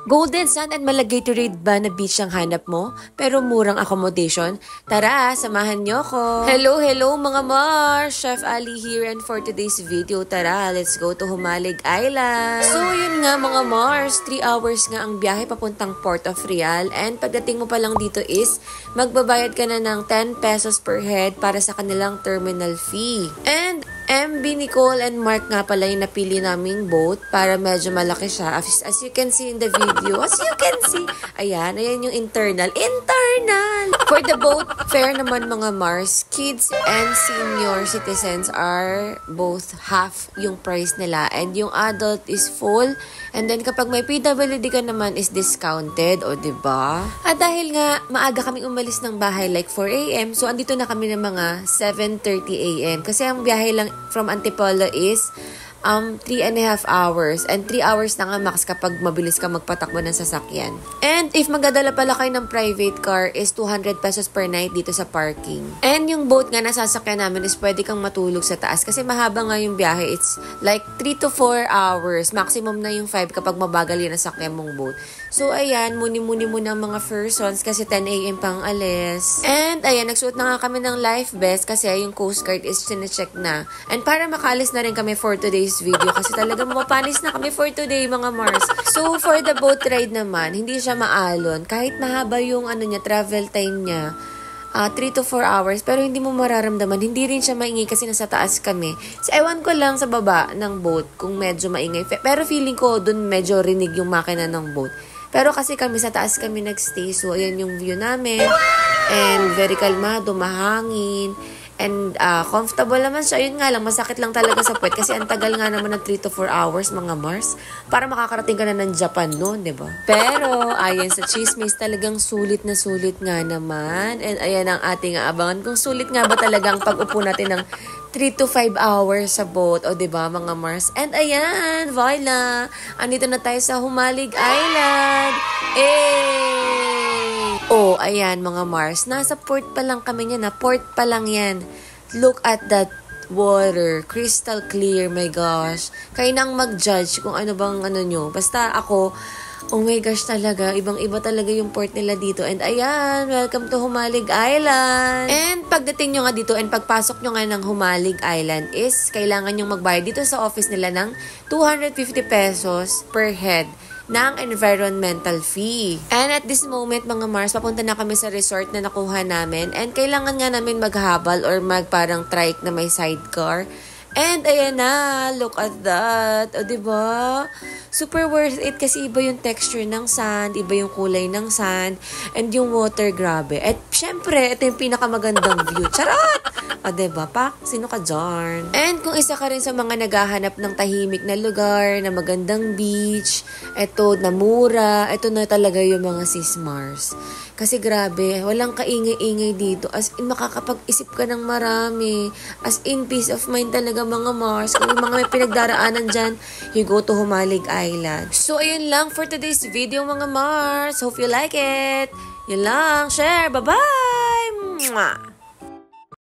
Golden Sand and Malagatorade ba na beach ang hanap mo? Pero murang accommodation? Tara, samahan niyo ko! Hello mga Mars! Chef Ali here, and for today's video, tara, let's go to Humalig Island! So yun nga mga Mars, 3 hours nga ang biyahe papuntang Port of Real, and pagdating mo pa lang dito is, magbabayad ka na ng 10 pesos per head para sa kanilang terminal fee. And MB, Nicole, and Mark nga pala yung napili naming boat para medyo malaki siya. As you can see in the video, ayan yung internal. For the boat fare naman mga Mars, kids and senior citizens are both half yung price nila, and yung adult is full, and then kapag may PWD ka naman is discounted, o diba? At dahil nga maaga kaming umalis ng bahay like 4 AM, so andito na kami ng mga 7:30 AM kasi ang biyahe lang from Antipolo is 3.5 hours. And 3 hours na nga max kapag mabilis ka magpatakbo ng sasakyan. And if magdadala pala kayo ng private car is 200 pesos per night dito sa parking. And yung boat nga na sasakyan namin is pwede kang matulog sa taas kasi mahaba nga yung biyahe. It's like 3 to 4 hours. Maximum na yung 5 kapag mabagal yung nasakyan mong boat. So ayan, muni-muni muna ang mga persons kasi 10 AM pang alis. And ayan, nagsuot na nga kami ng life vest kasi yung Coast Guard is sinecheck na. And para makaalis na rin kami for today's video kasi talagang mapapanis na kami for today mga Mars. So for the boat ride naman, hindi siya maalon. Kahit mahaba yung travel time niya, 3 to 4 hours, pero hindi mo mararamdaman. Hindi rin siya maingay kasi nasa taas kami. So ewan ko lang sa baba ng boat kung medyo maingay. Pero feeling ko dun medyo rinig yung makina ng boat. Pero kasi kami sa taas kami nagstay, so ayan yung view namin. And very kalmado, mahangin. And comfortable naman siya. Yun nga lang, masakit lang talaga sa puwet kasi ang tagal nga naman ng 3 to 4 hours mga Mars para makakarating ka na ng Japan noon, di ba? Pero ayan sa chismis, talagang sulit na sulit nga naman. And ayan ang ating aabangan kung sulit nga ba talagang pag-upo natin ng 3 to 5 hours sa boat, o diba mga Mars? And ayan, voila! Andito na tayo sa Humalig Island! Oh, ayan mga Mars, nasa port pa lang kami niyan, port pa lang yan. Look at that water, crystal clear, my gosh. Kayo nang mag-judge kung ano bang nyo. Basta ako, oh my gosh talaga, ibang-iba talaga yung port nila dito. And ayan, welcome to Humalig Island! And pagdating nyo nga dito and pagpasok nyo nga ng Humalig Island is kailangan nyo magbayad dito sa office nila ng 250 pesos per head ng environmental fee. And at this moment, mga Mars, papunta na kami sa resort na nakuha namin. And kailangan nga namin maghabal or parang trike na may sidecar. And ayan na, look at that. O, diba? Super worth it kasi iba yung texture ng sand, iba yung kulay ng sand, and yung water, grabe. At syempre, ito yung pinakamagandang view. Charot! O, diba? Sino ka dyan? And kung isa ka rin sa mga naghahanap ng tahimik na lugar, na magandang beach, ito na mura, ito na talaga yung mga sis Mars. Kasi grabe, walang kaingay-ingay dito. As in, makakapag-isip ka ng marami. As in, peace of mind talaga mga Mars. Kung yung mga may pinagdaraanan dyan, you go to Humalig Island. So, ayun lang for today's video mga Mars. Hope you like it. Yun lang. Share. Bye-bye! Mwah!